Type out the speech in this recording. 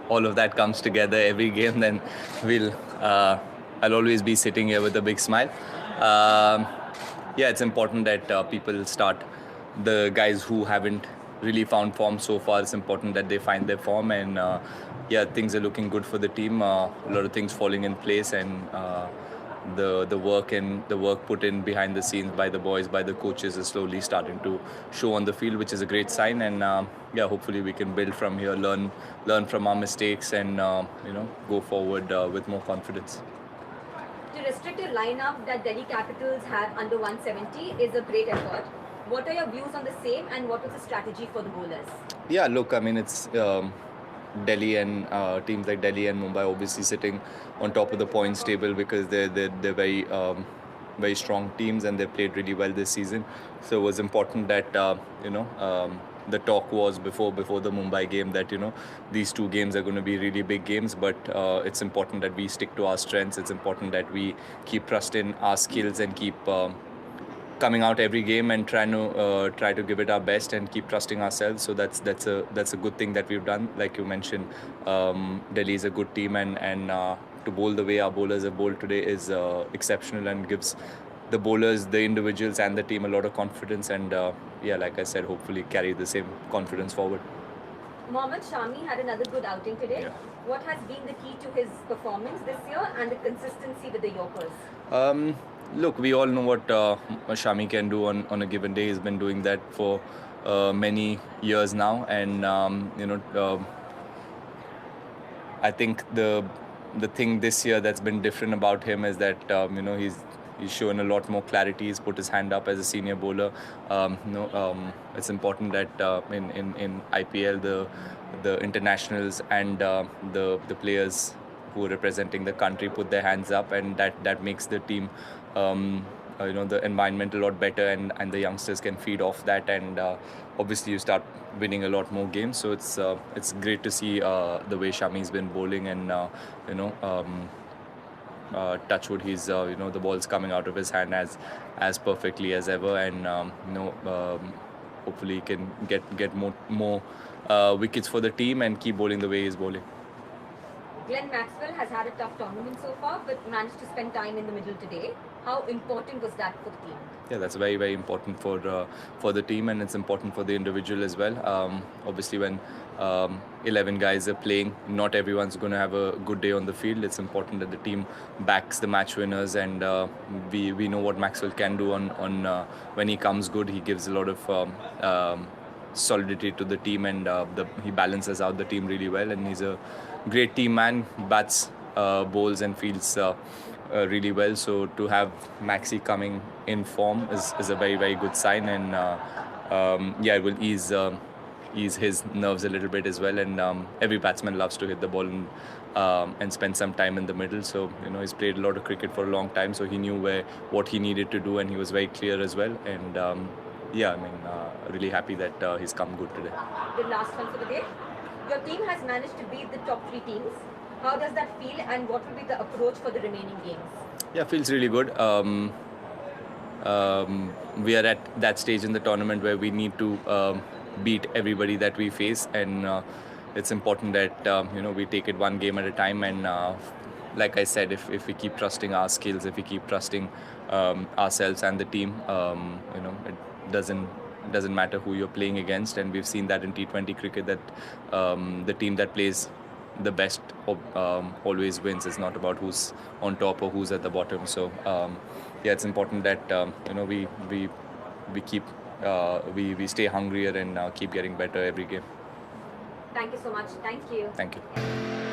all of that comes together every game, then we'll I'll always be sitting here with a big smile. Um, yeah, it's important that people start, the guys who haven't really found form so far. It's important that they find their form, and yeah, things are looking good for the team. A lot of things falling in place, and the work put in behind the scenes by the boys, by the coaches, is slowly starting to show on the field, which is a great sign. And yeah, hopefully we can build from here, learn from our mistakes, and go forward with more confidence. To restrict a lineup that Delhi Capitals have under 170 is a great effort. What are your views on the same, and what was the strategy for the bowlers? Yeah, look, I mean, it's Delhi and teams like Delhi and Mumbai obviously sitting on top of the points table because they're very very strong teams, and they played really well this season. So it was important that the talk was before the Mumbai game that these two games are going to be really big games, but it's important that we stick to our strengths. It's important that we keep trusting our skills and keep coming out every game and try to give it our best and keep trusting ourselves. So that's a good thing that we've done. Like you mentioned, Delhi is a good team, and to bowl the way our bowlers have bowled today is exceptional and gives the bowlers, the individuals, and the team a lot of confidence. And yeah, like I said, hopefully carry the same confidence forward. Mohammad Shami had another good outing today. Yeah. What has been the key to his performance this year and the consistency with the Yorkers? Look, we all know what Shami can do on a given day. He's been doing that for many years now, and I think the thing this year that's been different about him is that he's shown a lot more clarity. He's put his hand up as a senior bowler. It's important that in IPL the internationals and the players who are representing the country put their hands up, and that makes the team the environment a lot better, and the youngsters can feed off that, and obviously you start winning a lot more games. So it's great to see the way Shami's been bowling, and touchwood, he's the ball's coming out of his hand as perfectly as ever, and hopefully he can get more wickets for the team and keep bowling the way he's bowling. Glenn Maxwell has had a tough tournament so far, but managed to spend time in the middle today. How important was that for the team? Yeah, that's very, very important for the team, and it's important for the individual as well. Obviously, when 11 guys are playing, not everyone's going to have a good day on the field. It's important that the team backs the match winners, and we know what Maxwell can do on when he comes good. He gives a lot of solidity to the team, and he balances out the team really well, and he's a great team man, bats, bowls, and fields really well. So to have Maxi coming in form is a very, very good sign, and yeah, it will ease his nerves a little bit as well. And every batsman loves to hit the ball and spend some time in the middle. So he's played a lot of cricket for a long time, so he knew what he needed to do, and he was very clear as well. And yeah, I mean, really happy that he's come good today. The last one for the day. Your team has managed to beat the top three teams. How does that feel, and what will be the approach for the remaining games? Yeah, feels really good. We are at that stage in the tournament where we need to beat everybody that we face, and it's important that we take it one game at a time. And like I said, if we keep trusting our skills, if we keep trusting ourselves and the team, it doesn't matter who you're playing against. And we've seen that in T20 cricket that the team that plays the best always wins. It's not about who's on top or who's at the bottom. So yeah, it's important that we keep we stay hungrier and keep getting better every game. Thank you so much. Thank you. Thank you.